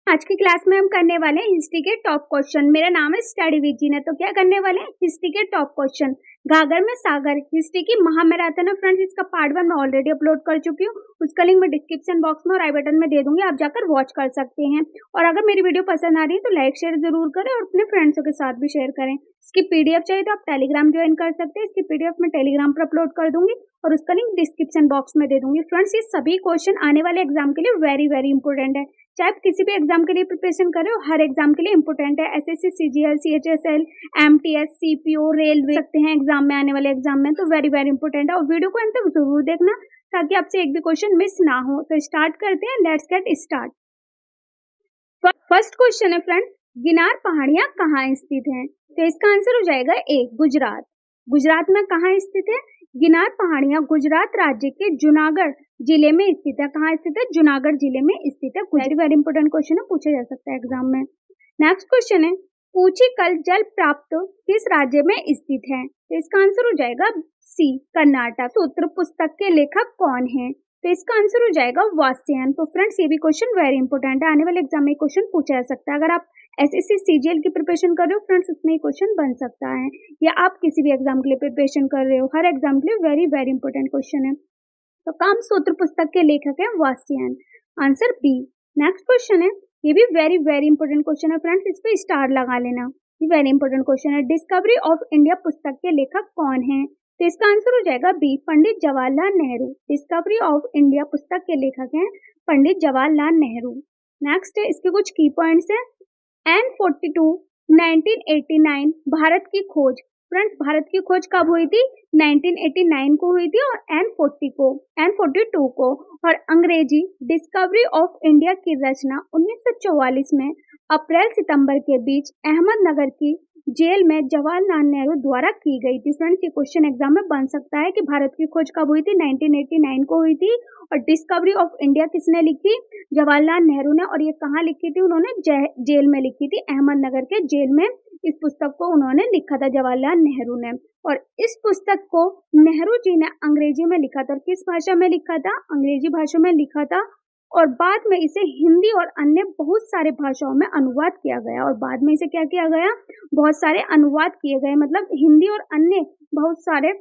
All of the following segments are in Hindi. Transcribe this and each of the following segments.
आज की क्लास में हम करने वाले हैं हिस्ट्री के टॉप क्वेश्चन। मेरा नाम है स्टडी विद जीना। तो क्या करने वाले हैं, हिस्ट्री के टॉप क्वेश्चन। घाघर में सागर हिस्ट्री की महामैराथन है फ्रेंड्स, इसका पार्ट 1 मैं ऑलरेडी अपलोड कर चुकी हूँ। उसका लिंक मैं डिस्क्रिप्शन बॉक्स में और आई बटन में दे दूंगी, आप जाकर वॉच कर सकते हैं। और अगर मेरी वीडियो पसंद आ रही है तो लाइक शेयर जरूर करें और अपने फ्रेंड्सों के साथ भी शेयर करें। इसकी पीडीएफ चाहिए तो आप टेलीग्राम ज्वाइन कर सकते हैं। इसकी पीडीएफ मैं टेलीग्राम पर अपलोड कर दूंगी और उसका लिंक डिस्क्रिप्शन बॉक्स में दे दूंगी। फ्रेंड्स, ये सभी क्वेश्चन आने वाले एग्जाम के लिए वेरी वेरी इंपॉर्टेंट है। चाहे आप किसी भी एग्जाम के लिए प्रिपरेशन कर रहे हो, हर एग्जाम के लिए इंपॉर्टेंट है। SSC, CGL, CHSL, MTS, CPO, railway सकते हैं एग्जाम में, आने वाले एग्जाम में, तो वेरी वेरी इंपॉर्टेंट है। और वीडियो को अंत तक जरूर देखना ताकि आपसे एक भी क्वेश्चन मिस ना हो। तो स्टार्ट करते हैं, let's get start. First question है फ्रेंड्स, गिनार पहाड़ियां कहाँ स्थित हैं? तो इसका आंसर हो जाएगा ए, गुजरात। गुजरात में कहाँ स्थित है? गिनार पहाड़ियां गुजरात राज्य के जूनागढ़ जिले में स्थित है। कहाँ स्थित है? जूनागढ़ जिले में स्थित है। वेरी वेरी इंपोर्टेंट क्वेश्चन है, पूछा जा सकता है एग्जाम में। नेक्स्ट क्वेश्चन है, पूछीकल जल प्राप्त किस राज्य में स्थित है? तो इसका आंसर हो जाएगा सी, कर्नाटक। सूत्र पुस्तक के लेखक कौन है? तो इसका आंसर हो जाएगा वात्स्यायन। तो फ्रेंड्स, ये भी क्वेश्चन वेरी इंपॉर्टेंट है, आने वाले एग्जाम में क्वेश्चन पूछा जा सकता है। अगर आप एसएससी सीजीएल की प्रिपरेशन कर रहे हो फ्रेंड्स, उसमें ये क्वेश्चन बन सकता है, या आप किसी भी एग्जाम के लिए प्रिपरेशन कर रहे हो, हर एग्जाम के लिए वेरी वेरी इंपॉर्टेंट क्वेश्चन है। तो कामसूत्र पुस्तक के लेखक है Vatsyayana, answer B. Next question है, ये भी वेरी वेरी इंपॉर्टेंट क्वेश्चन है फ्रेंड्स, इस पे स्टार लगा लेना, ये वेरी इंपॉर्टेंट क्वेश्चन है। डिस्कवरी ऑफ इंडिया पुस्तक के लेखक कौन है? तो इसका आंसर हो जाएगा B, Pandit Jawaharlal Nehru. Discovery of India पुस्तक के लेखक हैं पंडित जवाहरलाल नेहरू। नेक्स्ट है, इसके कुछ की पॉइंट्स हैं। N42 1989 भारत की खोज। फ्रेंड्स, भारत की खोज कब हुई थी? 1989 को हुई थी, और N42 को। और अंग्रेजी डिस्कवरी ऑफ इंडिया की रचना 1944 में अप्रैल सितंबर के बीच अहमदनगर की जेल में जवाहरलाल नेहरू द्वारा की गई थी। फ्रेंड्स, ये क्वेश्चन एग्जाम में बन सकता है कि भारत की खोज कब हुई थी? 1989 को हुई थी। और डिस्कवरी ऑफ इंडिया किसने लिखी? जवाहरलाल नेहरू ने। और ये कहाँ लिखी थी उन्होंने? जेल में लिखी थी, अहमदनगर के जेल में इस पुस्तक को उन्होंने लिखा था, जवाहरलाल नेहरू ने। और इस पुस्तक को नेहरू जी ने अंग्रेजी में लिखा था। और किस भाषा में लिखा था? अंग्रेजी भाषा में लिखा था। और बाद में इसे हिंदी और अन्य बहुत सारे भाषाओं में अनुवाद किया गया। और बाद में इसे क्या किया गया? बहुत सारे अनुवाद किए गए, मतलब हिंदी और अन्य बहुत सारे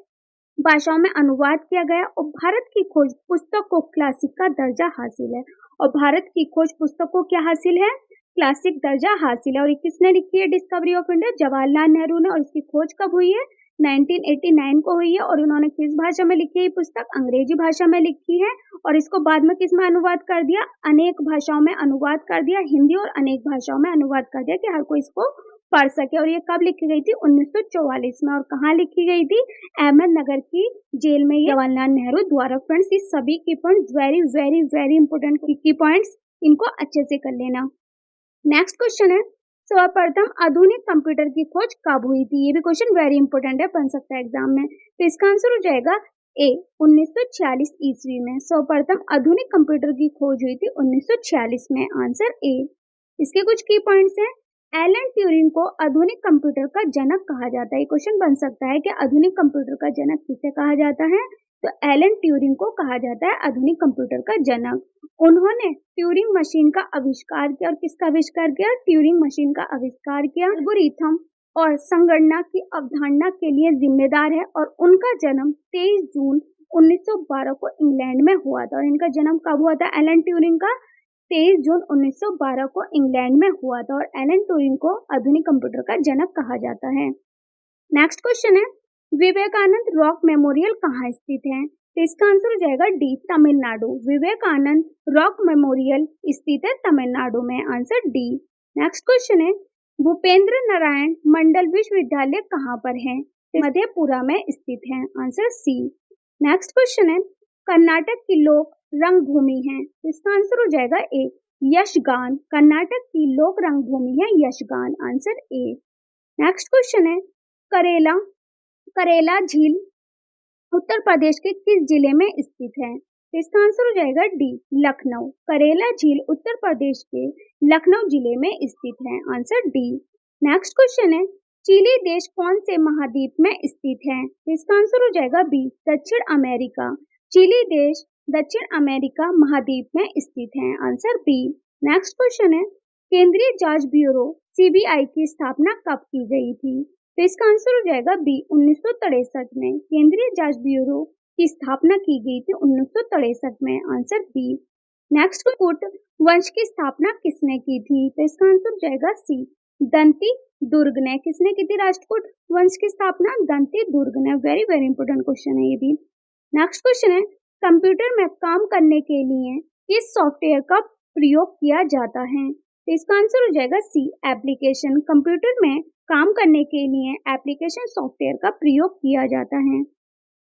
भाषाओं में अनुवाद किया गया। और भारत की खोज पुस्तक को क्लासिक का दर्जा हासिल है। और भारत की खोज पुस्तक को क्या हासिल है? क्लासिक दर्जा हासिल है। और ये किसने लिखी है? Discovery of India, Jawaharlal Nehru ने। और इसकी खोज कब हुई है? 1989 को हुई है। और उन्होंने किस भाषा में लिखी है? पुस्तक अंग्रेजी भाषा में लिखी है। और इसको बाद में किस में अनुवाद कर दिया? अनेक भाषाओं में अनुवाद कर दिया, हिंदी और अनेक भाषाओं में अनुवाद कर दिया कि हर कोई इसको पढ़ सके। और ये कब लिखी गई थी? 1944 में। और कहाँ लिखी गई थी? अहमदनगर की जेल में, जवाहरलाल नेहरू द्वारा। फ्रेंड्स, ये सभी की points very very very important की पॉइंट्स, इनको अच्छे से कर लेना। नेक्स्ट क्वेश्चन है, सर्वप्रथम आधुनिक कंप्यूटर की खोज कब हुई थी? ये भी क्वेश्चन वेरी इंपॉर्टेंट है, बन सकता है एग्जाम में। तो इसका आंसर हो जाएगा ए, 1946 ईस्वी में सर्वप्रथम आधुनिक कंप्यूटर की खोज हुई थी 1946 में, आंसर ए। इसके कुछ की पॉइंट्स हैं। एलन ट्यूरिंग को आधुनिक कंप्यूटर का जनक कहा जाता है। ये क्वेश्चन बन सकता है कि आधुनिक कंप्यूटर का जनक किसे कहा जाता है? तो एलन ट्यूरिंग को कहा जाता है आधुनिक कंप्यूटर का जनक। उन्होंने ट्यूरिंग मशीन का आविष्कार किया। और किसका आविष्कार किया? ट्यूरिंग मशीन का आविष्कार किया। एल्गोरिथम और संगणना की अवधारणा के लिए जिम्मेदार है। और उनका जन्म 23 जून 1912 को इंग्लैंड में हुआ था। और इनका जन्म कब हुआ था एलन ट्यूरिंग का? 23 जून 1912 को इंग्लैंड में हुआ था। और एलन ट्यूरिंग को आधुनिक कंप्यूटर का जनक कहा जाता है। नेक्स्ट क्वेश्चन है, विवेकानंद रॉक मेमोरियल कहाँ स्थित है? तो इसका आंसर हो जाएगा D, Tamil Nadu. Vivekananda rock memorial स्थित है तमिलनाडु में, आंसर डी। नेक्स्ट क्वेश्चन है, भूपेंद्र नारायण मंडल विश्वविद्यालय कहाँ पर है? मधेपुरा में स्थित है, आंसर सी। नेक्स्ट क्वेश्चन है, कर्नाटक की लोक रंगभूमि है। इसका आंसर हो जाएगा ए, यक्षगान। कर्नाटक की लोक रंगभूमि है Yakshagana, answer A. Next question है, करेला झील उत्तर प्रदेश के किस जिले में स्थित है? तो इसका आंसर हो जाएगा डी, लखनऊ। करेला झील उत्तर प्रदेश के लखनऊ जिले में स्थित है, आंसर डी। नेक्स्ट क्वेश्चन है, चिली देश कौन से महाद्वीप में स्थित है? तो इसका आंसर हो जाएगा बी, दक्षिण अमेरिका। चिली देश दक्षिण अमेरिका महाद्वीप में स्थित है, आंसर बी। नेक्स्ट क्वेश्चन है, केंद्रीय जांच ब्यूरो सीबीआई की स्थापना कब की गई थी? तो इसका आंसर हो जाएगा बी 1963 में। केंद्रीय जांच ब्यूरो की स्थापना की गई थी 1963 में। Answer B. नेक्स्ट, राजपूत वंश की स्थापना किसने की थी? तो इसका आंसर हो जाएगा सी दंती दुर्ग ने। किसने की थी राजपूत वंश की स्थापना? दंती दुर्ग ने। वेरी वेरी इंपोर्टेंट क्वेश्चन है ये भी। नेक्स्ट क्वेश्चन है, कंप्यूटर में काम करने के लिए किस सॉफ्टवेयर का प्रयोग किया जाता है? तो इसका आंसर हो जाएगा सी एप्लीकेशन। कंप्यूटर में काम करने के लिए एप्लीकेशन सॉफ्टवेयर का प्रयोग किया जाता है।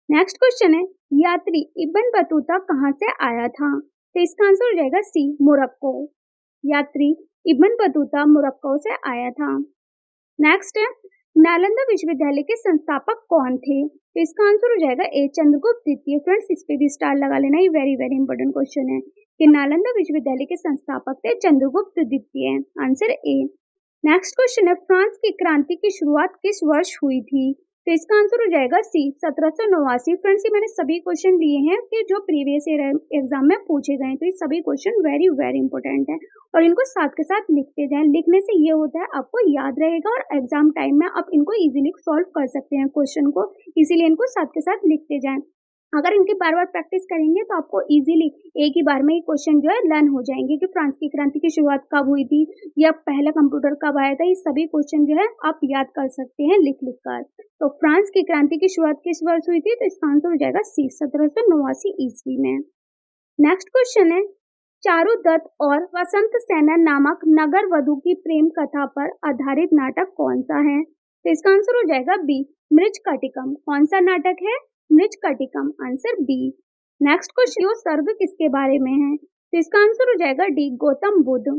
नेक्स्ट क्वेश्चन है, यात्री इब्न बतूता कहाँ से आया था? तो इसका आंसर हो जाएगा सी मोरक्को। यात्री इब्न बतूता मोरक्को से आया था। नेक्स्ट है, नालंदा विश्वविद्यालय के संस्थापक कौन थे? तो इसका आंसर हो जाएगा ए चंद्रगुप्त द्वितीय। फ्रेंड्स इस पे भी स्टार लगा लेना, ये वेरी वेरी इंपोर्टेंट क्वेश्चन है कि नालंदा विश्वविद्यालय के संस्थापक थे चंद्रगुप्त द्वितीय। Answer A. नेक्स्ट क्वेश्चन है, फ्रांस की क्रांति की शुरुआत किस वर्ष हुई थी? तो इसका आंसर हो जाएगा सी 1789। फ्रेंड्स ये मैंने सभी क्वेश्चन लिए हैं कि जो प्रीवियस ईयर एग्जाम में पूछे गए, तो ये सभी क्वेश्चन वेरी वेरी इंपॉर्टेंट है और इनको साथ के साथ लिखते जाएं। लिखने से ये होता है आपको याद रहेगा और एग्जाम टाइम में आप इनको इजीली सॉल्व कर सकते हैं क्वेश्चन को, इसीलिए इनको साथ के साथ लिखते जाएं। अगर इनकी बार बार प्रैक्टिस करेंगे तो आपको इजीली एक ही बार में ये क्वेश्चन जो है लर्न हो जाएंगे कि फ्रांस की क्रांति की शुरुआत कब हुई थी या पहला कंप्यूटर कब आया था। ये सभी क्वेश्चन जो है आप याद कर सकते हैं लिख लिख कर। तो फ्रांस की क्रांति की शुरुआत किस वर्ष हुई थी? तो इसका आंसर हो जाएगा सी 1789 ईस्वी में। नेक्स्ट क्वेश्चन है, चारुदत्त और वसंत सेना नामक नगर वधु की प्रेम कथा पर आधारित नाटक कौन सा है? तो इसका आंसर हो जाएगा बी मृच्छकटिकम। कौन सा नाटक है? Mrichchhakatikam. Answer B. Next question, यो सर्ग किसके बारे में है? तो इसका आंसर हो जाएगा D Gautam Buddha.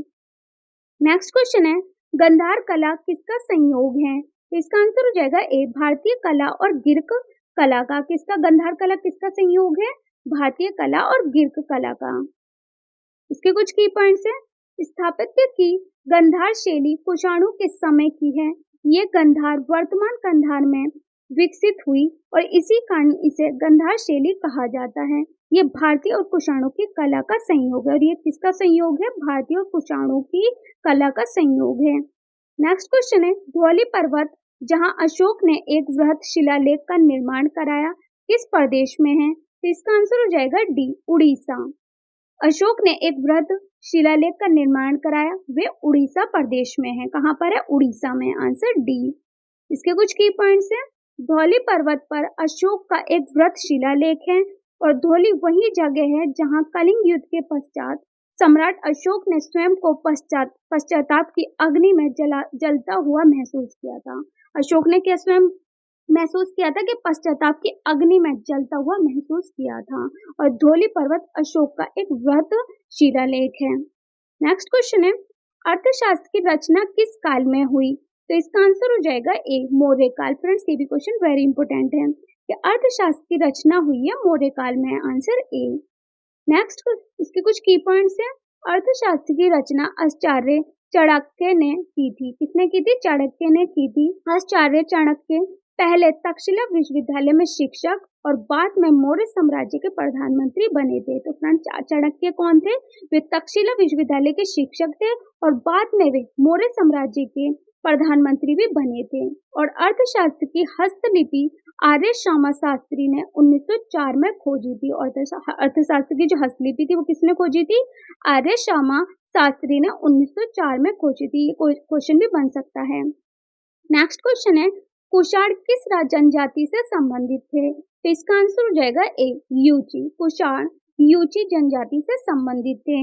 Next question है, गंधार कला किसका संयोग है? तो इसका आंसर हो जाएगा ए भारतीय कला और गिर्क कला का। किसका? गंधार कला किसका संयोग है? भारतीय कला और गिर्क कला का। इसके कुछ की पॉइंट्स है, स्थापत्य की गंधार शैली कुषाणु किस समय की है? ये गंधार वर्तमान गंधार में विकसित हुई और इसी कारण इसे गंधार शैली कहा जाता है। ये भारतीय और कुषाणु की कला का संयोग है और ये किसका संयोग है? भारतीय और कुषाणु की कला का संयोग है। नेक्स्ट क्वेश्चन है, धौली पर्वत जहां अशोक ने एक वृहद शिलालेख का निर्माण कराया किस प्रदेश में है? तो इसका आंसर हो जाएगा डी उड़ीसा। अशोक ने एक वृहद शिलालेख का निर्माण कराया, वे उड़ीसा प्रदेश में है। कहां पर है? उड़ीसा में। Answer D. इसके कुछ की पॉइंट्स है, धौली पर्वत पर अशोक का एक वृहद शिलालेख है और धौली वही जगह है जहां कलिंग युद्ध के पश्चात सम्राट अशोक ने स्वयं को पश्चाताप की अग्नि में जलता हुआ महसूस किया था। अशोक ने क्या स्वयं महसूस किया था कि पश्चाताप की अग्नि में जलता हुआ महसूस किया था और धौली पर्वत अशोक का एक वृहद शिलालेख है। नेक्स्ट क्वेश्चन है, अर्थशास्त्र की रचना किस काल में हुई? तो इसका आंसर हो जाएगा ए मौर्य काल। फ्रेंड्स ये भी क्वेश्चन वेरी इंपोर्टेंट है कि अर्थशास्त्र की रचना हुई है मौर्य काल में। Answer A. नेक्स्ट, इसके कुछ की पॉइंट्स हैं, अर्थशास्त्र की रचना आचार्य चाणक्य ने की थी। किसने की थी? चाणक्य ने की थी। आचार्य चाणक्य पहले तक्षशिला विश्वविद्यालय में शिक्षक और बाद में मौर्य साम्राज्य के प्रधानमंत्री बने थे। तो फ्रेंड्स चाणक्य कौन थे? वे तक्षशिला विश्वविद्यालय के शिक्षक थे और बाद में वे मौर्य साम्राज्य के प्रधानमंत्री भी बने थे। और अर्थशास्त्र की हस्तलिपि आर्य श्यामा शास्त्री ने 1904 में खोजी थी। और अर्थशास्त्र की जो हस्तलिपि थी वो किसने खोजी थी? आर्य श्यामा शास्त्री ने 1904 में खोजी थी। ये क्वेश्चन भी बन सकता है। नेक्स्ट क्वेश्चन है, कुषाण किस जनजाति से संबंधित थे? तो इसका आंसर हो जाएगा ए यूची। कुषाण यूची जनजाति से संबंधित थे।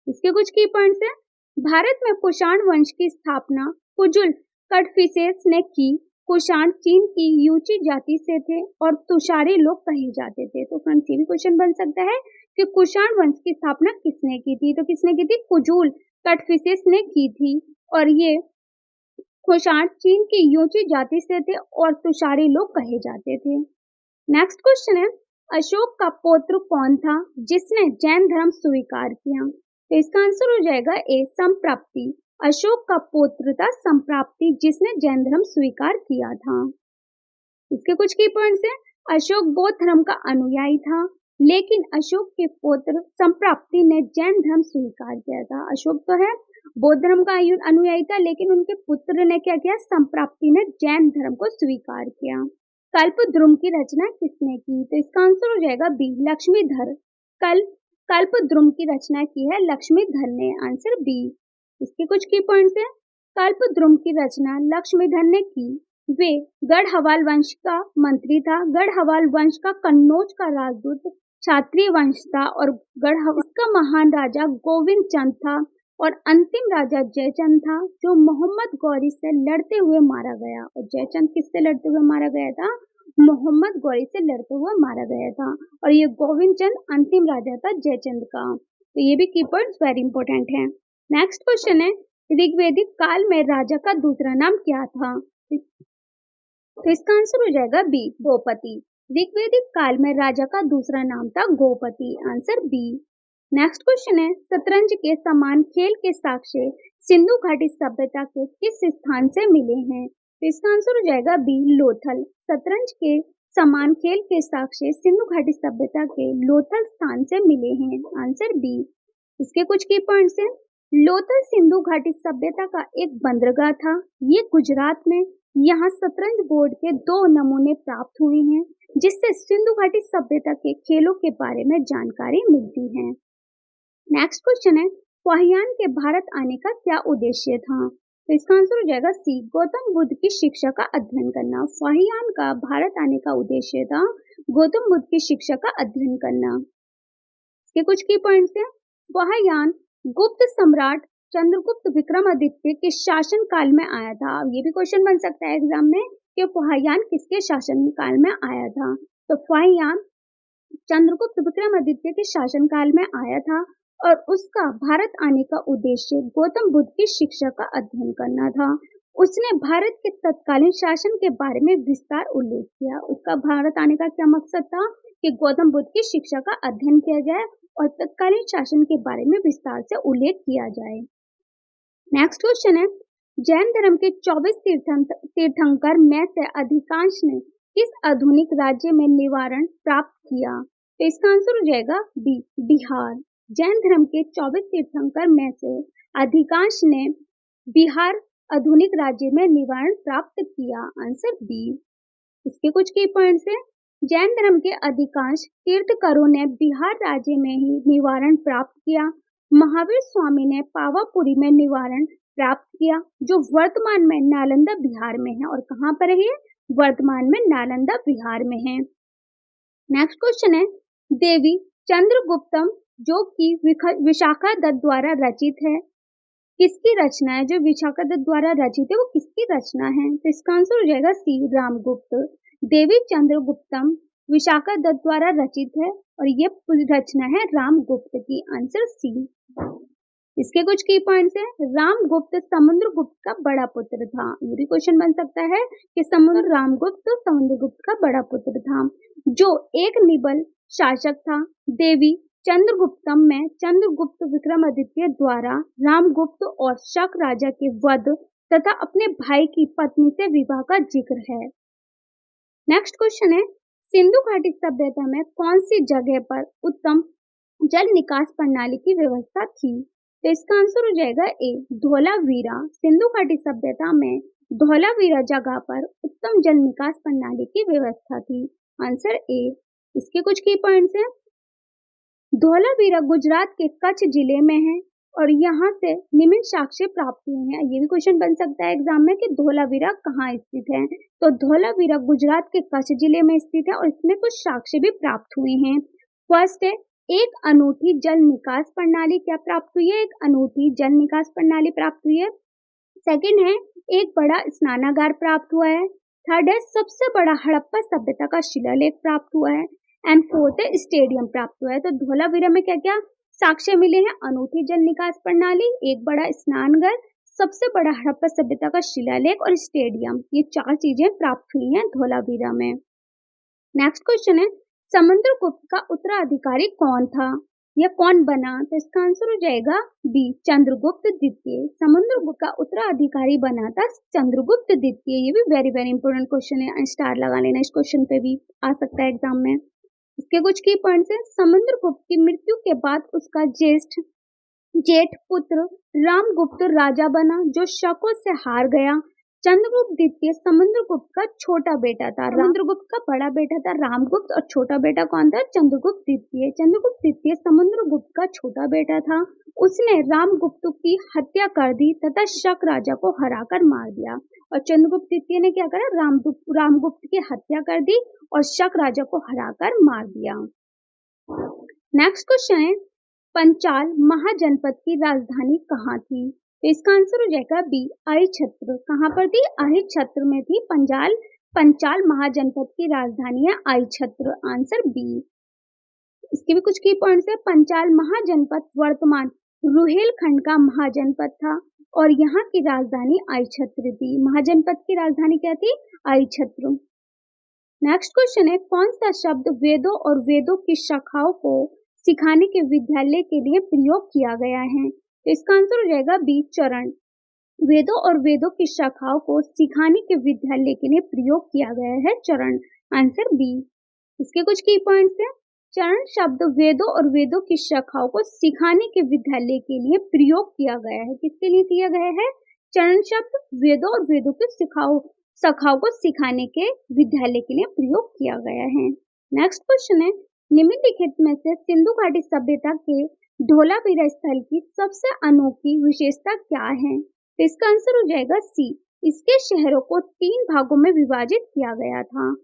इसके कुछ की पॉइंट्स है, भारत में कुषाण वंश की स्थापना कुजुल कटफिसेस ने की। कुषाण चीन की यूची जाति से थे और तुषारी लोग कहे जाते थे। तो फ्रेंड्स ये भी क्वेश्चन बन सकता है कि कुषाण वंश की स्थापना किसने की थी? तो किसने की थी? कुजुल कटफिसेस ने की थी और ये कुषाण चीन की यूची जाति से थे और तुषारी लोग कहे जाते थे। नेक्स्ट क्वेश्चन है, अशोक का पौत्र कौन था जिसने जैन धर्म स्वीकार किया? तो इसका आंसर हो जाएगा ए संप्राप्ति। अशोक का पौत्र था संप्राप्ति जिसने जैन धर्म स्वीकार किया था। इसके कुछ की पॉइंट्स है, अशोक बौद्ध धर्म का अनुयायी था। लेकिन अशोक के पुत्र संप्राप्ति ने जैन धर्म स्वीकार किया था। अशोक तो है बौद्ध धर्म का अनुयायी था, लेकिन उनके पुत्र ने क्या किया, संप्राप्ति ने जैन धर्म को स्वीकार किया। कल्पद्रुम की रचना किसने की? तो इसका आंसर हो जाएगा बी, लक्ष्मीधर। कल्पद्रुम की रचना की है लक्ष्मीधर ने, आंसर बी। इसके कुछ की पॉइंट्स हैं। कल्पद्रुम की रचना लक्ष्मीधर ने की। वे गढ़वाल वंश का मंत्री था। गढ़वाल वंश का कन्नौज का राजदूत क्षत्रिय वंश था और गढ़वाल का महान राजा गोविंद चंद था और अंतिम राजा जयचंद था, जो मोहम्मद गौरी से लड़ते हुए मारा गया। और जयचंद किससे लड़ते हुए मारा गया था? मोहम्मद गौरी से लड़ते हुए मारा गया था। और ये गोविंद चंद अंतिम राजा था जयचंद का। तो ये भी की पॉइंट्स वेरी इंपॉर्टेंट है। नेक्स्ट क्वेश्चन है, ऋग्वेदिक काल में राजा का दूसरा नाम क्या था? तो इसका आंसर हो जाएगा बी, गोपति। ऋग्वेदिक काल में राजा का दूसरा नाम था Gopati, answer B. Next question है, शतरंज के समान खेल के साक्ष्य सिंधु घाटी सभ्यता के किस स्थान से मिले हैं? तो इसका आंसर हो जाएगा बी, लोथल। शतरंज के समान खेल के साक्ष्य सिंधु घाटी सभ्यता के लोथल स्थान से मिले हैं, आंसर बी। इसके कुछ की पॉइंट्स हैं। लोथल सिंधु घाटी सभ्यता का एक बंदरगाह था। ये गुजरात में। यहाँ शतरंज बोर्ड के 2 नमूने प्राप्त हुए हैं, जिससे सिंधु घाटी सभ्यता के खेलों के बारे में जानकारी मिलती है। नेक्स्ट क्वेश्चन है, फाहियान के भारत आने का क्या उद्देश्य था? तो इसका आंसर हो जाएगा सी, गौतम बुद्ध की शिक्षा का अध्ययन करना। फाहियान का भारत आने का उद्देश्य था गौतम बुद्ध की शिक्षा का अध्ययन करना। इसके कुछ की पॉइंट्स हैं। फाहियान गुप्त सम्राट चंद्रगुप्त विक्रमादित्य के शासन काल में आया था। ये भी क्वेश्चन बन सकता है एग्जाम में कि फाहियान किसके शासन काल में आया था। तो फाहियान चंद्रगुप्त विक्रमादित्य के शासन काल में आया था और उसका भारत आने का उद्देश्य गौतम बुद्ध की शिक्षा का अध्ययन करना था। उसने भारत के तत्कालीन शासन के बारे में विस्तार उल्लेख किया। उसका भारत आने का क्या मकसद था कि गौतम बुद्ध की शिक्षा का अध्ययन किया जाए और तत्कालीन शासन के बारे में विस्तार से उल्लेख किया जाए। नेक्स्ट क्वेश्चन है, जैन धर्म के 24 तीर्थंकर में से अधिकांश ने किस आधुनिक राज्य में निवारण प्राप्त किया? तो इसका आंसर हो जाएगा बी, बिहार। जैन धर्म के 24 तीर्थंकर में से अधिकांश ने बिहार आधुनिक राज्य में निवारण प्राप्त किया, आंसर बी। इसके कुछ की पॉइंट्स हैं। जैन धर्म के अधिकांश तीर्थंकरों ने बिहार राज्य में ही निवारण प्राप्त किया। महावीर स्वामी ने पावापुरी में निवारण प्राप्त किया, जो वर्तमान में नालंदा बिहार में है। और कहाँ पर है? वर्तमान में नालंदा बिहार में है। नेक्स्ट क्वेश्चन है, देवी चंद्रगुप्तम जो कि विशाखा दत्त द्वारा रचित है, किसकी रचना है? जो विशाखा दत्त द्वारा रचित है वो किसकी रचना है? तो इसका आंसर हो जाएगा सी, रामगुप्त। देवी चंद्रगुप्तम विशाखा दत्त द्वारा रचित है और ये रचना है रामगुप्त की, आंसर सी। इसके कुछ की पॉइंट्स है। रामगुप्त समुद्रगुप्त का बड़ा पुत्र था। ये भी क्वेश्चन बन सकता है कि रामगुप्त समुद्रगुप्त का बड़ा पुत्र था, जो एक निबल शासक था। देवी चंद्रगुप्तम में चंद्रगुप्त विक्रमादित्य द्वारा रामगुप्त और शक राजा के वध तथा अपने भाई की पत्नी से विवाह का जिक्र है। नेक्स्ट क्वेश्चन है, सिंधु घाटी सभ्यता में कौन सी जगह पर उत्तम जल निकास प्रणाली की व्यवस्था थी? तो इसका आंसर हो जाएगा ए, धौलावीरा। सिंधु घाटी सभ्यता में धौलावीरा जगह पर उत्तम जल निकास प्रणाली की व्यवस्था थी, आंसर ए। इसके कुछ की पॉइंट्स हैं। धौलावीरा गुजरात के कच्छ जिले में है और यहाँ से निम्न साक्ष्य प्राप्त हुए हैं। ये भी क्वेश्चन बन सकता है एग्जाम में कि धौलावीरा कहाँ स्थित है। तो धौलावीरा गुजरात के कच्छ जिले में स्थित है और इसमें कुछ साक्ष्य भी प्राप्त हुए हैं। फर्स्ट है, एक अनूठी जल निकास प्रणाली क्या प्राप्त हुई है? एक अनूठी जल निकास प्रणाली प्राप्त हुई है। सेकंड है, एक बड़ा स्नानागार प्राप्त हुआ है। थर्ड है, सबसे बड़ा हड़प्पा सभ्यता का शिलालेख प्राप्त हुआ है। एंड फोर्थ है, स्टेडियम प्राप्त हुआ है। तो धौलावीरा में क्या क्या साक्ष्य मिले हैं? अनूठी जल निकास प्रणाली, एक बड़ा स्नानघर, सबसे बड़ा हड़प्पा सभ्यता का शिलालेख और स्टेडियम। ये 4 चीजें प्राप्त हुई हैं धौलावीरा में। नेक्स्ट क्वेश्चन है, समुद्रगुप्त का उत्तराधिकारी कौन था या कौन बना? तो इसका आंसर हो जाएगा बी, चंद्रगुप्त द्वितीय। समुद्रगुप्त का उत्तराधिकारी बना था चंद्रगुप्त द्वितीय। ये भी वेरी वेरी इंपोर्टेंट क्वेश्चन है, स्टार लगा लेना, इस क्वेश्चन पे भी आ सकता है एग्जाम में। इसके कुछ की पॉइंट्स हैं। समुद्रगुप्त की मृत्यु के बाद उसका जेठ पुत्र रामगुप्त राजा बना, जो शकों से हार गया। चंद्रगुप्त द्वितीय समुद्रगुप्त का छोटा बेटा था। समुद्रगुप्त का बड़ा बेटा था रामगुप्त और छोटा बेटा कौन था? चंद्रगुप्त द्वितीय। चंद्रगुप्त द्वितीय समुद्रगुप्त का छोटा बेटा था। उसने रामगुप्त की हत्या कर दी तथा शक राजा को हराकर मार दिया। और चंद्रगुप्त द्वितीय ने क्या करा? रामगुप्त की हत्या कर दी और शक राजा को हराकर मार दिया। नेक्स्ट क्वेश्चन है, पंचाल महाजनपद की राजधानी कहाँ थी? तो इसका आंसर हो जाएगा बी, अहिछत्र। कहाँ पर थी? अहिछत्र में थी पंचाल महाजनपद की राजधानी है अहिछत्र। Answer B. इसके भी कुछ की पॉइंट्स है। पंचाल महाजनपद वर्तमान रुहेलखंड का महाजनपद था और यहाँ की राजधानी अहिछत्र थी। महाजनपद की राजधानी क्या थी? अहिछत्र। नेक्स्ट क्वेश्चन है, कौन सा शब्द वेदों और वेदों की शाखाओं को सिखाने के विद्यालय के लिए प्रयोग किया गया है? तो इसका आंसर हो जाएगा बी, चरण। वेदों और वेदों की शाखाओं को सिखाने के विद्यालय के लिए प्रयोग किया गया है चरण। Answer B. इसके कुछ की पॉइंट्स हैं। चरण शब्द वेदों और वेदों की शाखाओं को सिखाने के विद्यालय के लिए प्रयोग किया गया है। किसके लिए किया गया है? चरण शब्द वेदों और वेदों की शाखाओं को सिखाने के विद्यालय के लिए प्रयोग किया गया है। नेक्स्ट क्वेश्चन है, निम्नलिखित में से सिंधु घाटी सभ्यता के धोलावीरा स्थल की सबसे अनोखी विशेषता क्या है? तो इसका आंसर हो जाएगा सी, इसके शहरों को 3 भागों में विभाजित किया गया था।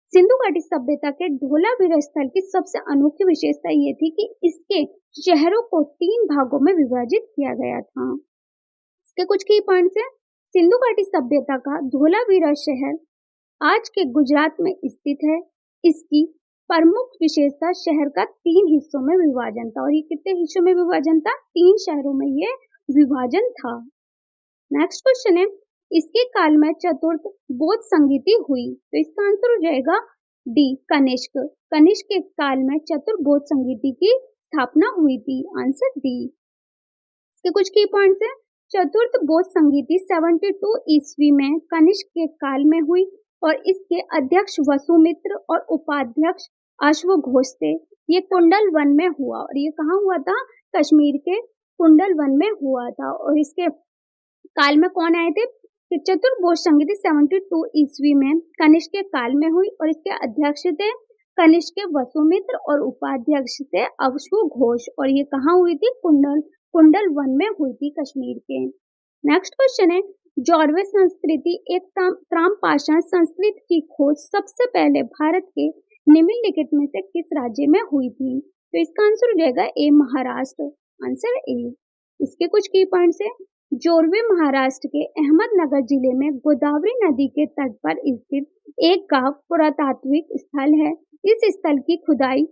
सिंधु घाटी सभ्यता के धोलावीरा स्थल की सबसे अनोखी विशेषता ये थी कि इसके शहरों को 3 भागों में विभाजित किया गया था। इसके कुछ की पॉइंट्स हैं। सिंधु घाटी सभ्यता का धोलावीरा शहर आज के गुजरात में स्थित है। इसकी प्रमुख विशेषता शहर का 3 हिस्सों में विभाजन था। और ये कितने हिस्सों में विभाजन था? 3 शहरों में ये विभाजन था। नेक्स्ट क्वेश्चन है, इसके काल में चतुर्थ बौद्ध संगीति हुई। तो इसका आंसर हो जाएगा डी, कनिष्क। कनिष्क के काल में चतुर्थ बौद्ध संगीति की स्थापना हुई थी। Answer D. इसके कुछ की पॉइंट्स हैं। चतुर्थ बौद्ध संगीति 72 ईस्वी में कनिष्क के काल में हुई और इसके अध्यक्ष वसुमित्र और उपाध्यक्ष अश्वघोष थे। ये कुंडल वन में हुआ और ये कहाँ हुआ था? कश्मीर के कुंडल वन में हुआ था। और इसके काल में कौन आए थे? चतुर्थ बौद्ध संगीति 72 ईस्वी में कनिष्क के काल में हुई और इसके अध्यक्ष थे कनिष्क के वसुमित्र और उपाध्यक्ष थे अश्वघोष। और ये कहाँ हुई थी? कुंडल वन में हुई थी, कश्मीर के। नेक्स्ट क्वेश्चन है, जॉर्वे संस्कृति एक ताम्रपाषाण संस्कृति की खोज सबसे पहले भारत के निम्नलिखित में से किस राज्य में हुई थी? तो इसका आंसर हो जाएगा ए, महाराष्ट्र। Answer A. इसके कुछ की पॉइंट्स है। जोरवे महाराष्ट्र के अहमदनगर जिले में गोदावरी नदी के तट पर स्थित एक गांव पुरातात्विक स्थल है। इस स्थल की खुदाई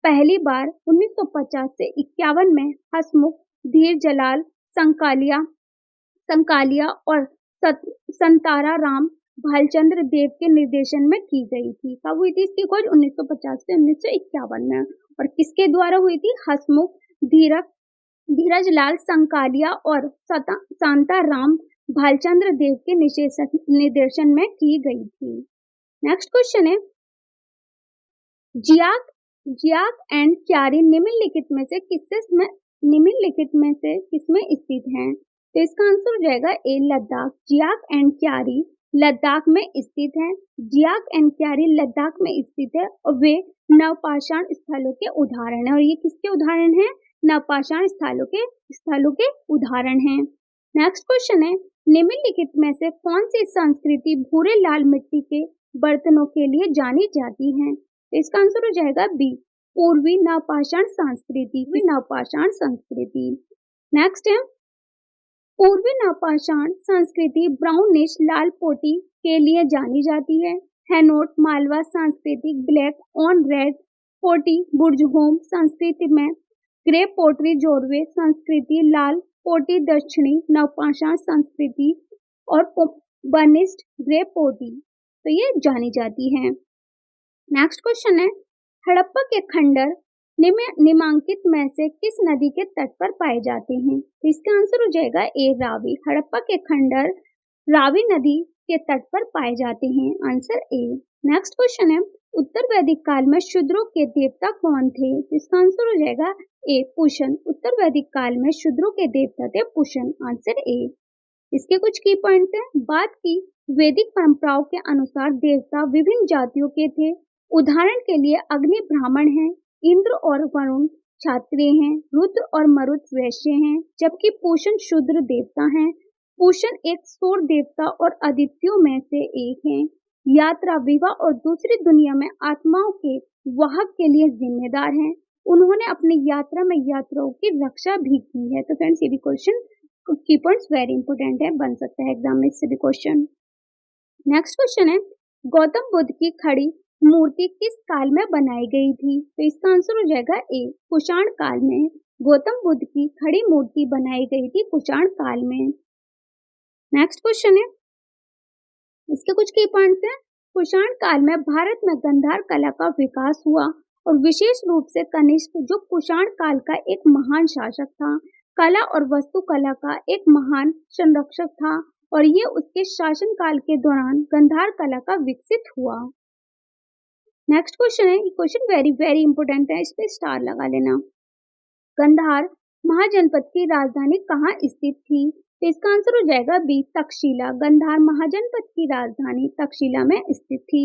पहली बार 1950 से 51 में हसमुख, धीरजलाल, संकालिया और संतारा राम भालचंद्र देव के निर्देशन में की गई थी। कब हुई थी इसकी खोज? 1950 से 1951 में। और किसके द्वारा हुई थी? हसमुख, धीरजलाल, संकालिया और शांताराम भालचंद्र देव के निर्देशन में की गई थी। नेक्स्ट क्वेश्चन है, जियाक एंड क्यारी निम्नलिखित में से किसमें स्थित हैं? तो इसका आंसर हो जाएगा ए, लद्दाख। जियाक एंड क्यारी लद्दाख में स्थित है। जियाक एंड क्यारी लद्दाख में स्थित है और वे नवपाषाण स्थलों के उदाहरण है। और ये किसके उदाहरण है? नवपाषाण स्थलों के उदाहरण हैं। नेक्स्ट क्वेश्चन है, निम्नलिखित में से कौन सी संस्कृति भूरे लाल मिट्टी के बर्तनों के लिए जानी जाती है? तो इसका आंसर हो जाएगा बी, पूर्वी नवपाषाण संस्कृति। नेक्स्ट है, पूर्वी नवपाषाण संस्कृति ब्राउनिश लाल पोटी के लिए जानी जाती है। हैनोट मालवा संस्कृति ब्लैक ऑन रेड पोटी, बुर्जहोम संस्कृति में ग्रे पोटरी, जोरवे संस्कृति लाल पोटी, दक्षिणी नवपाषाण संस्कृति और बर्निश्ड ग्रे पोटी तो ये जानी जाती है। नेक्स्ट क्वेश्चन है, हड़प्पा के खंडर निम्नलिखित में से किस नदी के तट पर पाए जाते हैं? तो इसका आंसर हो जाएगा ए, रावी। हड़प्पा के खंडर रावी नदी के तट पर पाए जाते हैं। Answer A. नेक्स्ट क्वेश्चन है, उत्तर वैदिक काल में शूद्रों के देवता कौन थे? इसका आंसर हो जाएगा ए पुषण। उत्तर वैदिक काल में शूद्रों के देवता थे पुषण, आंसर ए। इसके कुछ की पॉइंट्स हैं। बात की वैदिक परंपराओं के अनुसार देवता विभिन्न जातियों के थे। उदाहरण के लिए अग्नि ब्राह्मण है, इंद्र और वरुण क्षत्रिय हैं, रुद्र और मरुत वैश्य हैं, जबकि पूषण शूद्र देवता हैं। पूषण एक सौर देवता और आदित्यों में से एक हैं। यात्रा, विवाह और दूसरी दुनिया में आत्माओं के वाहक के लिए जिम्मेदार हैं। उन्होंने अपनी यात्रा में यात्रियों की रक्षा भी की है। तो फ्रेंड्स, ये भी क्वेश्चन की पॉइंट्स वेरी इंपॉर्टेंट है, बन सकता है एग्जाम में इससे भी क्वेश्चन। नेक्स्ट क्वेश्चन है, गौतम बुद्ध की खड़ी मूर्ति किस काल में बनाई गई थी? तो इसका आंसर हो जाएगा ए कुषाण काल में। गौतम बुद्ध की खड़ी मूर्ति बनाई गई थी कुषाण काल में। नेक्स्ट क्वेश्चन है, इसके कुछ की पॉइंट्स हैं। कुषाण काल में भारत में गंधार कला का विकास हुआ और विशेष रूप से कनिष्क, जो कुषाण काल का एक महान शासक था, कला और वास्तुकला का एक महान संरक्षक था और ये उसके शासन काल के दौरान गंधार कला का विकसित हुआ। नेक्स्ट क्वेश्चन है, ये क्वेश्चन वेरी वेरी इंपॉर्टेंट है, इस पे स्टार लगा लेना। गंधार महाजनपद की राजधानी कहाँ स्थित थी? तो इसका आंसर हो जाएगा बी तक्षशिला। गंधार महाजनपद की राजधानी तक्षशिला में स्थित थी।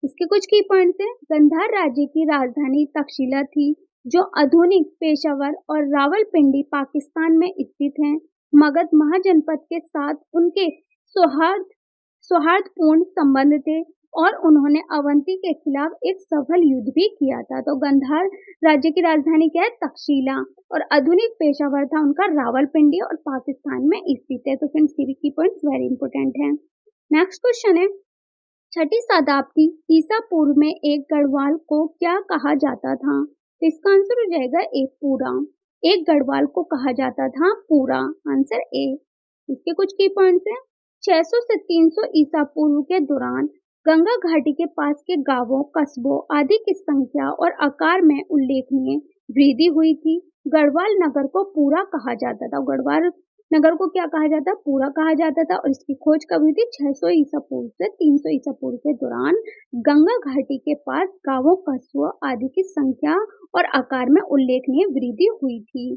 इसके कुछ की पॉइंट्स हैं। गंधार राज्य की राजधानी तक्षशिला थी, जो आधुनिक पेशावर और रावलपिंडी पाकिस्तान में स्थित है। मगध महाजनपद के साथ उनके सौहार्दपूर्ण संबंध थे और उन्होंने अवंती के खिलाफ एक सफल युद्ध भी किया था। तो गंधार राज्य की राजधानी क्या है? तक्षशिला, और आधुनिक पेशावर था उनका रावलपिंडी और पाकिस्तान में स्थित है। तो फ्रेंड्स, की पॉइंट्स वेरी इंपॉर्टेंट है। नेक्स्ट क्वेश्चन है, छठी शताब्दी ईसा पूर्व में एक गढ़वाल को क्या कहा जाता था? तो इसका आंसर हो जाएगा ए पूरा। एक गढ़वाल को कहा जाता था पूरा, आंसर ए। इसके कुछ की पॉइंट्स हैं। 600 से 300 ईसा पूर्व के दौरान गंगा घाटी के पास के गांवों, कस्बों आदि की संख्या और आकार में उल्लेखनीय वृद्धि हुई थी। गढ़वाल नगर को पूरा कहा जाता था। गढ़वाल नगर को क्या कहा जाता? पूरा कहा जाता था। और इसकी खोज कब हुई थी? 600 ईसा पूर्व से 300 ईसा पूर्व के दौरान गंगा घाटी के पास गांवों, कस्बों आदि की संख्या और आकार में उल्लेखनीय वृद्धि हुई थी।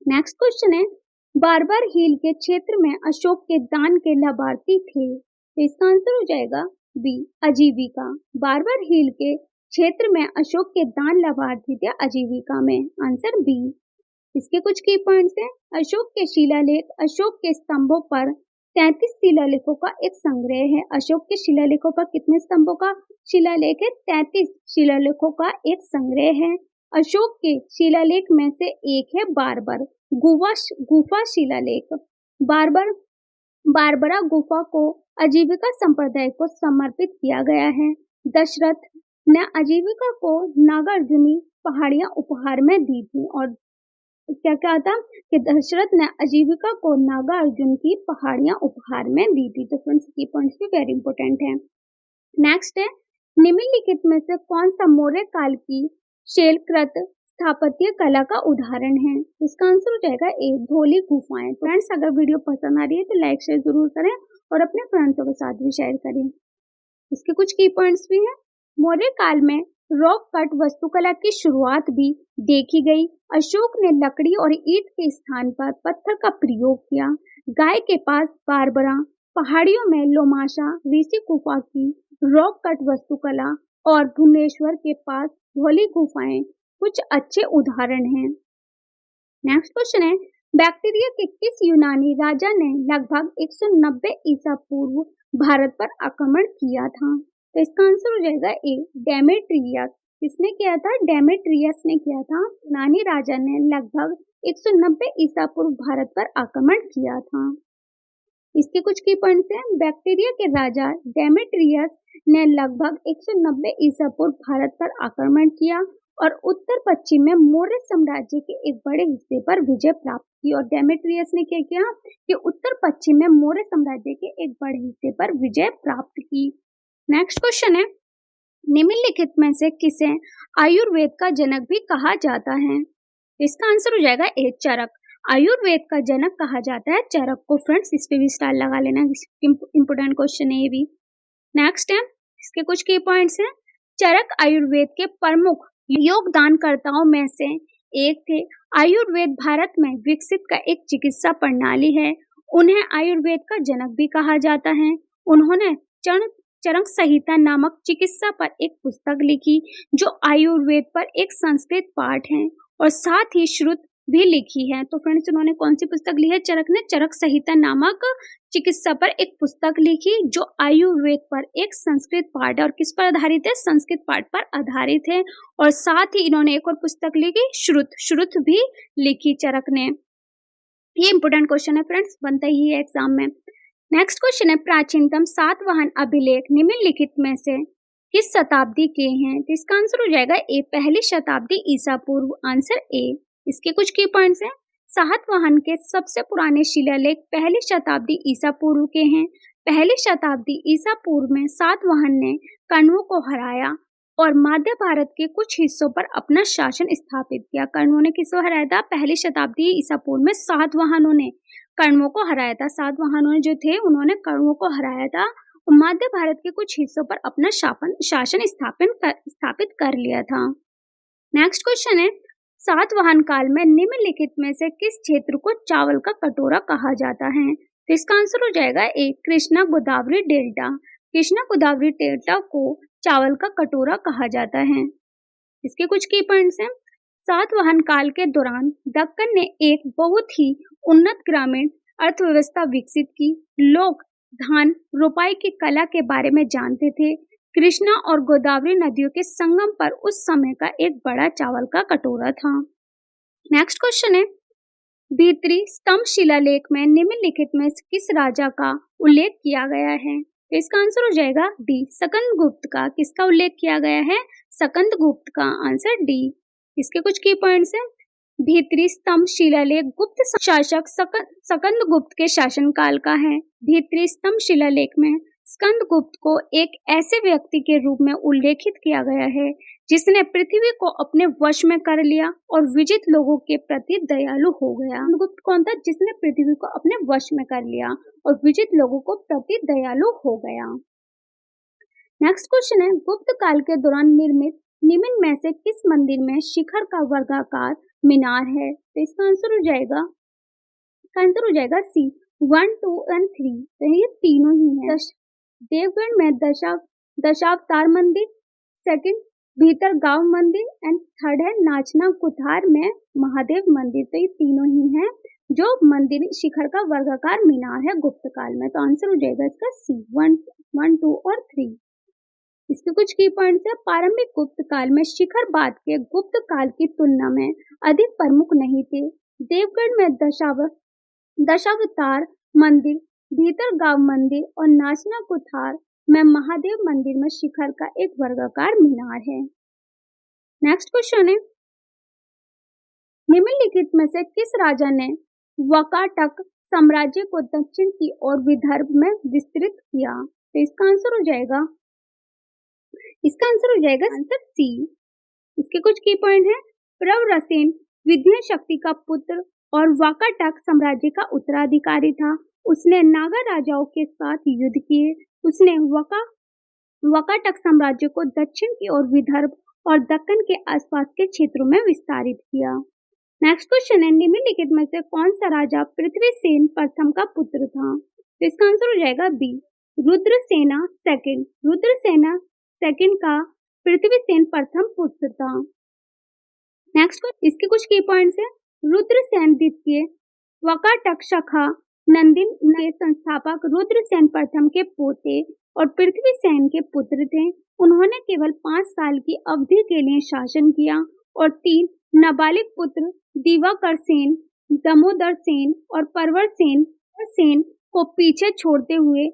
नेक्स्ट क्वेश्चन है, बारबार हिल के क्षेत्र में अशोक के दान के लाभार्थी थे। तो इसका आंसर हो जाएगा बी आजीविका। बारबार हिल के क्षेत्र में अशोक के दान लाभार्थी थे आजीविका में, आंसर बी। इसके कुछ की पॉइंट्स हैं। अशोक के शिलालेख, अशोक के स्तंभों पर 33 शिलालेखों का एक संग्रह है। अशोक के शिलालेखों पर कितने स्तंभों का शिलालेख है? 33 शिलालेखों का एक संग्रह है। अशोक के शिलालेख में से एक है बारबर गुफा शिलालेख। बारबरा गुफा को आजीविका संप्रदाय को समर्पित किया गया है। दशरथ ने आजीविका को नागार्जुनी पहाड़ियां उपहार में दी थी। और क्या क्या था कि दशरथ ने आजीविका को नागार्जुन की पहाड़ियां उपहार में दी थी। तो फ्रेंड्स, की पॉइंट्स भी वेरी इंपॉर्टेंट है। नेक्स्ट है, निम्नलिखित में से कौन सा मौर्य काल की शैलकृत स्थापत्य कला का उदाहरण है? इसका आंसर हो जाएगा ए धौली गुफाएं। फ्रेंड्स, अगर वीडियो पसंद आ रही है तो लाइक शेयर जरूर करें और अपने फ्रेंड्सों के साथ भी शेयर करें। इसके कुछ की पॉइंट्स भी हैं। मौर्य काल में रॉक कट वास्तुकला की शुरुआत भी देखी गई। अशोक ने लकड़ी और ईंट के स्थान पर पत्थर का प्रयोग किया। गाय के पास बारबरा, पहाड़ियों में लोमाशा ऋषि गुफा की रॉक कट वास्तुकला और भुवनेश्वर के पास धौली गुफाएं कुछ अच्छे उदाहरण हैं। नेक्स्ट क्वेश्चन है, बैक्टीरिया के किस यूनानी राजा ने लगभग 190 ईसा पूर्व भारत पर आक्रमण किया था? तो इसका आंसर हो जाएगा ए डेमेट्रियस। किसने किया था? डेमेट्रियस ने किया था। यूनानी राजा ने लगभग 190 ईसा पूर्व भारत पर आक्रमण किया था। इसके कुछ की पॉइंट्स हैं। बैक्टीरिया के राजा डेमेट्रियस ने लगभग 190 ईसा पूर्व भारत पर आक्रमण किया और उत्तर पश्चिम में मौर्य साम्राज्य के एक बड़े हिस्से पर विजय प्राप्त की। और डेमेट्रियस ने क्या किया कि उत्तर पश्चिम में मौर्य साम्राज्य के एक बड़े हिस्से पर विजय प्राप्त की। नेक्स्ट क्वेश्चन है, निम्नलिखित में से किसे आयुर्वेद का जनक भी कहा जाता है? इसका आंसर हो जाएगा ए चरक। आयुर्वेद का जनक कहा जाता है चरक को। फ्रेंड्स, इस पे भी स्टार लगा लेना, इंपोर्टेंट क्वेश्चन है ये भी। नेक्स्ट है, इसके कुछ की पॉइंट्स हैं। चरक आयुर्वेद के प्रमुख योगदानकर्ताओं में से एक थे। आयुर्वेद भारत में विकसित का एक चिकित्सा प्रणाली है। उन्हें आयुर्वेद का जनक भी कहा जाता है। उन्होंने चरक संहिता नामक चिकित्सा पर एक पुस्तक लिखी जो आयुर्वेद पर एक संस्कृत पाठ है और साथ ही श्रुत भी लिखी है। तो फ्रेंड्स उन्होंने कौन सी पुस्तक ली है? चरक ने चरक संहिता नामक चिकित्सा पर एक पुस्तक लिखी जो आयुर्वेद पर एक संस्कृत पाठ है और किस पर आधारित है? संस्कृत पाठ पर आधारित है। और साथ ही इन्होंने एक और पुस्तक लिखी श्रुत भी लिखी चरक ने। ये इंपोर्टेंट क्वेश्चन है फ्रेंड्स, बनता ही है एग्जाम में। नेक्स्ट क्वेश्चन है प्राचीनतम सातवाहन अभिलेख निम्नलिखित में से किस शताब्दी के हैं? तो इसका आंसर हो जाएगा ए, पहली शताब्दी ईसा पूर्व। Answer A. इसके कुछ की पॉइंट्स हैं। सातवाहन के सबसे पुराने शिलालेख पहली शताब्दी ईसा पूर्व के हैं। पहली शताब्दी ईसा पूर्व में सातवाहन ने कण्वों को हराया और मध्य भारत के कुछ हिस्सों पर अपना शासन स्थापित किया। कण्वों ने किसको हराया था? पहली शताब्दी ईसा पूर्व में सातवाहनों ने कण्वों को हराया था। सातवाहनों जो थे उन्होंने कण्वों को हराया था और मध्य भारत के कुछ हिस्सों पर अपना शासन स्थापित कर लिया था। नेक्स्ट क्वेश्चन है सातवाहन काल में निम्नलिखित में से किस क्षेत्र को चावल का कटोरा कहा जाता है? तो इसका आंसर हो जाएगा ए, कृष्णा गोदावरी डेल्टा। कृष्णा गोदावरी डेल्टा को चावल का कटोरा कहा जाता है। इसके कुछ की पॉइंट्स हैं। सातवाहन काल के दौरान दक्कन ने एक बहुत ही उन्नत ग्रामीण अर्थव्यवस्था विकसित की। लोग धान रोपाई की कला के बारे में जानते थे। कृष्णा और गोदावरी नदियों के संगम पर उस समय का एक बड़ा चावल का कटोरा था। नेक्स्ट क्वेश्चन है भीतरी स्तंभ शिलालेख में निम्नलिखित में किस राजा का उल्लेख किया गया है? तो इसका आंसर हो जाएगा डी, सकंदगुप्त का। किसका उल्लेख किया गया है? सकंदगुप्त का। Answer D. इसके कुछ की पॉइंट्स हैं। भीतरी स्तंभ शिलालेख गुप्त शासक सकंदगुप्त के शासनकाल का है। भीतरी स्तंभ शिलालेख में स्कंदगुप्त को एक ऐसे व्यक्ति के रूप में उल्लेखित किया गया है जिसने पृथ्वी को अपने वश में कर लिया और विजित लोगों के प्रति दयालु हो गया। स्कंदगुप्त कौन था? जिसने पृथ्वी को अपने वश में कर लिया और विजित लोगों को प्रति दयालु हो गया। नेक्स्ट क्वेश्चन है गुप्त काल के दौरान निर्मित निम्न में से किस मंदिर में शिखर का वर्गाकार मीनार है? तो इसका आंसर हो जाएगा सी, 1, 2 और 3। तो ये तीनों ही है। देवगढ़ में दशावतार मंदिर, सेकंड भीतर गांव मंदिर एंड थर्ड है नाचना कुठार में महादेव मंदिर। तो ये तीनों ही हैं जो मंदिर शिखर का वर्गाकार मीनार है गुप्त काल में। तो आंसर हो जाएगा इसका सी, 1, 2 और 3। इसके कुछ की पॉइंट्स है। प्रारंभिक गुप्त काल में शिखर बाद के गुप्त काल की तुलना में अधिक प्रमुख नहीं थे। देवगढ़ में दशावतार मंदिर, भीतर गांव मंदिर और नाचना कुठार में महादेव मंदिर में शिखर का एक वर्गाकार मीनार है। नेक्स्ट क्वेश्चन है निम्नलिखित में से किस राजा ने वाकाटक साम्राज्य को दक्षिण की ओर विदर्भ में विस्तृत किया? तो इसका आंसर हो जाएगा आंसर सी। इसके कुछ की पॉइंट है। प्रवरसेन विद्या शक्ति का पुत्र और वाकाटक साम्राज्य का उत्तराधिकारी था। उसने नागा राजाओं के साथ युद्ध किए। उसने वाकाटक साम्राज्य को दक्षिण की ओर विदर्भ और दक्कन के आसपास के क्षेत्रों में विस्तारित किया। नेक्स्ट क्वेश्चन है निम्नलिखित में से कौन सा राजा पृथ्वीसेन प्रथम का पुत्र था? तो इसका आंसर हो जाएगा B, Rudrasena second. Rudrasena second का पृथ्वीसेन प्रथम पुत्र था। नेक्स्ट इसके कुछ की पॉइंट्स है। रुद्रसेन द्वितीय वाकाटक शाखा नंदिन के संस्थापक रुद्रसेन प्रथम के पोते और पृथ्वीसेन के पुत्र थे। उन्होंने केवल 5 साल की अवधि के लिए शासन किया और 3 नाबालिग पुत्र दिवाकर सेन, दामोदर सेन और परवर सेन को पीछे छोड़ते हुए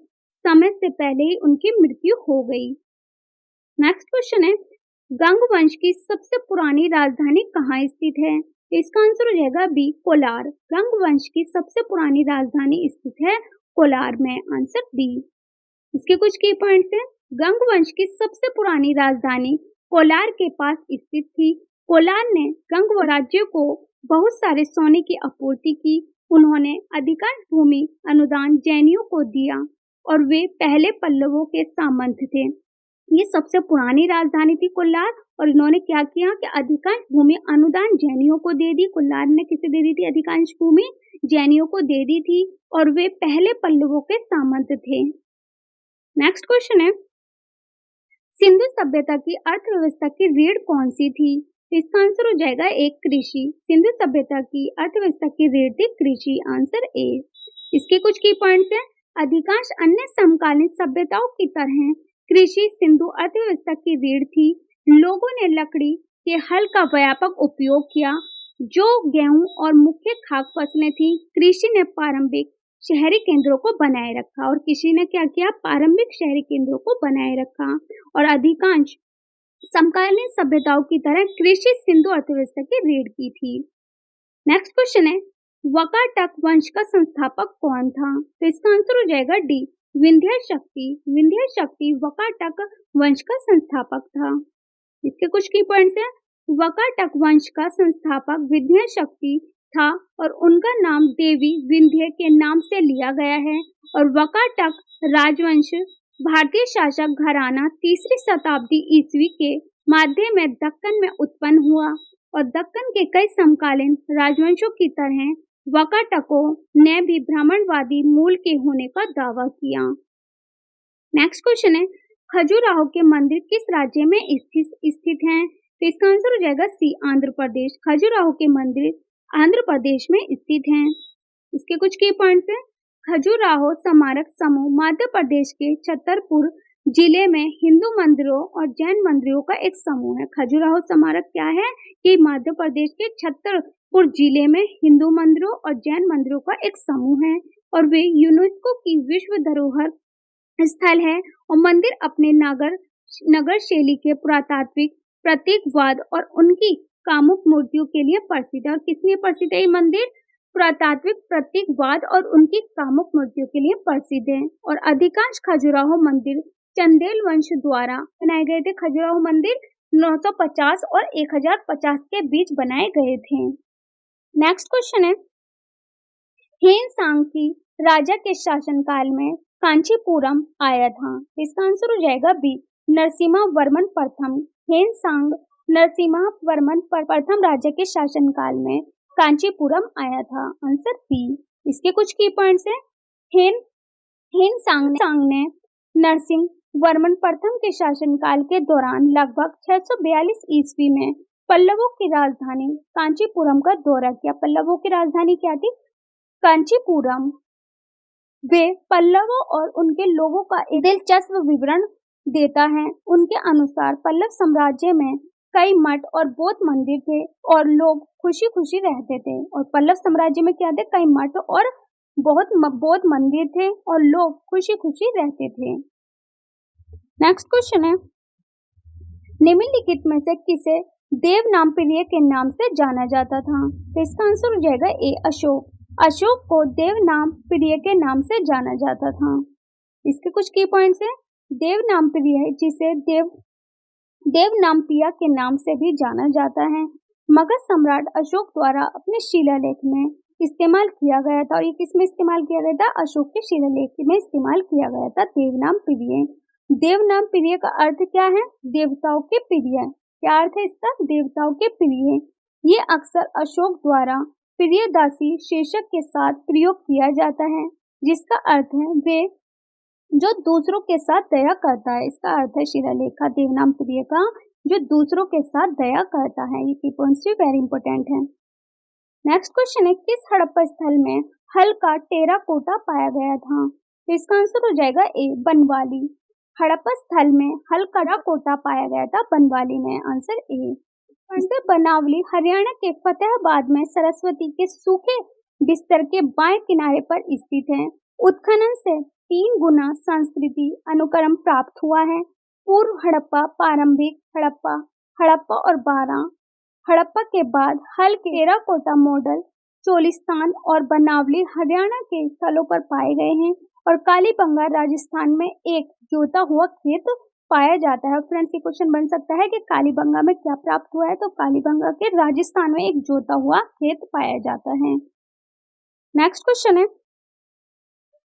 समय से पहले ही उनकी मृत्यु हो गई। नेक्स्ट क्वेश्चन है गंग वंश की सबसे पुरानी राजधानी कहाँ स्थित है? इसका आंसर हो जाएगा बी, कोलार। गंग वंश की सबसे पुरानी राजधानी स्थित है कोलार में। Answer B. इसके कुछ की पॉइंट्स हैं। गंग वंश की सबसे पुरानी राजधानी कोलार के पास स्थित थी। कोलार ने गंग राज्य को बहुत सारे सोने की आपूर्ति की। उन्होंने अधिकांश भूमि अनुदान जैनियों को दिया और वे पहले पल्लवों के सामंत थे। ये सबसे पुरानी राजधानी थी कुल्लार। और इन्होंने क्या किया कि अधिकांश भूमि अनुदान जैनियों को दे दी। कुल्लार ने किसे दे दी थी? अधिकांश भूमि जैनियों को दे दी थी और वे पहले पल्लवों के सामंत थे। नेक्स्ट क्वेश्चन है, सिंधु सभ्यता की अर्थव्यवस्था की रीढ़ कौन सी थी? इसका आंसर हो जाएगा ए, कृषि। सिंधु सभ्यता की अर्थव्यवस्था की रीढ़ थी कृषि, आंसर ए। इसके कुछ की पॉइंट्स हैं, अधिकांश अन्य समकालीन सभ्यताओं की तरह कृषि सिंधु अर्थव्यवस्था की रीढ़ थी। लोगों ने लकड़ी के हल का व्यापक उपयोग किया, जो गेहूं और मुख्य खाद्य फसलें थी। कृषि ने पारंपरिक शहरी केंद्रों को बनाए रखा और कृषि ने क्या किया? पारंपरिक शहरी केंद्रों को बनाए रखा। और अधिकांश समकालीन सभ्यताओं की तरह कृषि सिंधु अर्थव्यवस्था की रीढ़ की थी। नेक्स्ट क्वेश्चन है, वाकाटक वंश का संस्थापक कौन था? तो इसका आंसर हो जाएगा डी, विंध्य शक्ति। विंध्य शक्ति वाकाटक वंश का संस्थापक था। इसके कुछ की पॉइंट्स हैं, वाकाटक वंश का संस्थापक विंध्य शक्ति था और उनका नाम देवी विंध्य के नाम से लिया गया है। और वाकाटक राजवंश भारतीय शासक घराना 3री शताब्दी ईस्वी के मध्य में दक्कन में उत्पन्न हुआ और दक्कन के कई समकालीन राजवंशों की तरह वाकाटकों ने भी ब्राह्मणवादी मूल के होने का दावा किया। नेक्स्ट क्वेश्चन है, खजुराहो के मंदिर किस राज्य में स्थित हैं? तो इसका आंसर हो जाएगा सी, आंध्र प्रदेश। खजुराहो के मंदिर आंध्र प्रदेश में स्थित हैं। इसके कुछ की पॉइंट्स हैं, खजुराहो स्मारक समूह मध्य प्रदेश के छतरपुर जिले में हिंदू मंदिरों और जैन मंदिरों का एक समूह है। खजुराहो स्मारक क्या है? कि मध्य प्रदेश के छतरपुर जिले में हिंदू मंदिरों और जैन मंदिरों का एक समूह है और वे यूनेस्को की विश्व धरोहर स्थल है। और मंदिर अपने नगर शैली के पुरातात्विक प्रतीकवाद और उनकी कामुक मूर्तियों के लिए प्रसिद्ध है। और किस लिए प्रसिद्ध है ये मंदिर? पुरातात्विक प्रतीकवाद और उनकी कामुक मूर्तियों के लिए प्रसिद्ध है। और अधिकांश खजुराहो मंदिर चंदेल वंश द्वारा बनाए गए थे। खजुराहो मंदिर 950 और 1050 के बीच बनाए गए थे। नेक्स्ट क्वेश्चन है, हेनसांग राजा के शासनकाल में कांचीपुरम आया था। इसका आंसर हो जाएगा बी, नरसिम्हा वर्मन प्रथम। हेनसांग नरसिम्हा वर्मन प्रथम राजा के शासनकाल में कांचीपुरम आया था, आंसर बी। इसके कुछ की पॉइंट्स हैं, हेनसांग ने नरसिंह वर्मन प्रथम के शासनकाल के दौरान लगभग 642 ईस्वी में पल्लवों की राजधानी कांचीपुरम का दौरा किया। पल्लवों की राजधानी क्या थी? कांचीपुरम। वे पल्लवों और उनके लोगों का एक दिलचस्प विवरण देता है। उनके अनुसार पल्लव साम्राज्य में कई मठ और बौद्ध मंदिर थे और लोग खुशी खुशी रहते थे। और पल्लव साम्राज्य में क्या थे? कई मठ और बहुत बौद्ध मंदिर थे और लोग खुशी खुशी रहते थे। नेक्स्ट क्वेश्चन है, निम्नलिखित में से किसे देवनामप्रिय के नाम से जाना जाता था? तो इसका आंसर हो जाएगा ए, अशोक। अशोक को देवनामप्रिय के नाम से जाना जाता था। इसके कुछ की पॉइंट्स हैं, देवनामप्रिय जिसे देवनामप्रिय के नाम से भी जाना जाता है, मगध सम्राट अशोक द्वारा अपने शिलालेख में इस्तेमाल किया गया था। और ये किसमें इस्तेमाल किया गया था? अशोक के शिलालेख में इस्तेमाल किया गया था देवनामप्रिय। देवनामप्रिय का अर्थ क्या है? देवताओं के प्रिय। क्या अर्थ है इसका? देवताओं के प्रिय। ये अक्सर अशोक द्वारा प्रियदासी शीर्षक के साथ प्रयोग किया जाता है, जिसका अर्थ है वे जो दूसरों के साथ दया करता है। इसका अर्थ है शिलालेख का देवनामप्रिय का, जो दूसरों के साथ दया करता है। ये की पॉइंट्स भी वेरी इंपॉर्टेंट है। नेक्स्ट क्वेश्चन है, किस हड़प्पा स्थल में हल का टेराकोटा पाया गया था? तो इसका आंसर हो जाएगा ए, बनवाली। हड़प्पा स्थल में हल का टेराकोटा पाया गया था बनवाली में, आंसर ए। बनावली हरियाणा के फतेहाबाद में सरस्वती के सूखे बिस्तर के बाएं किनारे पर स्थित है। उत्खनन से 3 गुना संस्कृति अनुक्रम प्राप्त हुआ है। पूर्व हड़प्पा, प्रारंभिक हड़प्पा और 12 हड़प्पा के बाद हल के टेराकोटा मॉडल चोलिस्तान और बनावली हरियाणा के स्थलों पर पाए गए हैं। और कालीबंगा राजस्थान में एक जोता हुआ खेत पाया जाता है। फ्रेंड्स, ये क्वेश्चन बन सकता है कि कालीबंगा में क्या प्राप्त हुआ है? तो कालीबंगा के राजस्थान में एक जोता हुआ खेत पाया जाता है। नेक्स्ट क्वेश्चन है,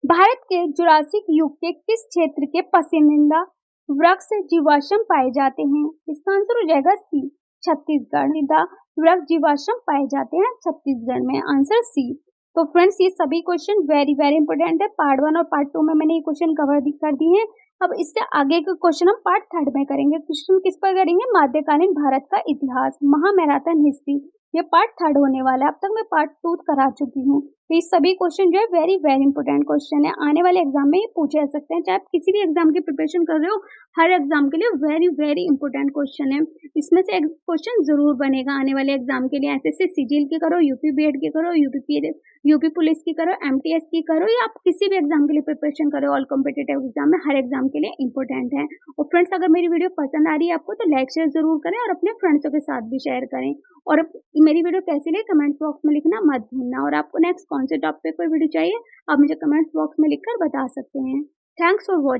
भारत के जुरासिक युग के किस क्षेत्र के पसंदीदा वृक्ष जीवाश्म पाए जाते हैं? इसका आंसर हो जाएगा सी, छत्तीसगढ़। वृक्ष जीवाश्म पाए जाते हैं छत्तीसगढ़ में, आंसर सी। तो फ्रेंड्स ये सभी क्वेश्चन वेरी वेरी इंपॉर्टेंट है। पार्ट 1 और पार्ट 2 में मैंने ये क्वेश्चन कवर कर दिए हैं। अब इससे आगे के क्वेश्चन हम पार्ट 3 में करेंगे। क्वेश्चन किस पर करेंगे? मध्यकालीन भारत का इतिहास, महामैराथन हिस्ट्री, ये पार्ट 3 होने वाला है। अब तक मैं पार्ट 2 करा चुकी हूँ। तो ये सभी क्वेश्चन जो है वेरी वेरी इंपॉर्टेंट क्वेश्चन है, आने वाले एग्जाम में ये पूछे जा सकते हैं। चाहे आप किसी भी एग्जाम की प्रिपरेशन कर रहे हो, हर एग्जाम के लिए वेरी वेरी इंपॉर्टेंट क्वेश्चन है। इसमें से एक क्वेश्चन जरूर बनेगा आने वाले एग्जाम के लिए। एसएससी सीजीएल की करो, यूपी बीएड की करो, यूपी पुलिस की करो, एमटीएस की करो, या आप किसी भी एग्जाम के लिए प्रिपरेशन करो, ऑल कॉम्पिटिटिव एग्जाम में हर एग्जाम के लिए इंपॉर्टेंट है। और फ्रेंड्स अगर मेरी वीडियो पसंद आ रही है आपको तो लाइक शेयर जरूर करें और अपने फ्रेंड्सों के साथ भी शेयर करें। और मेरी वीडियो कैसी लगी कमेंट बॉक्स में लिखना मत भूलना। और आपको नेक्स्ट कौन से टॉपिक पर वीडियो चाहिए आप मुझे कमेंट बॉक्स में लिखकर बता सकते हैं। Thanks for watching.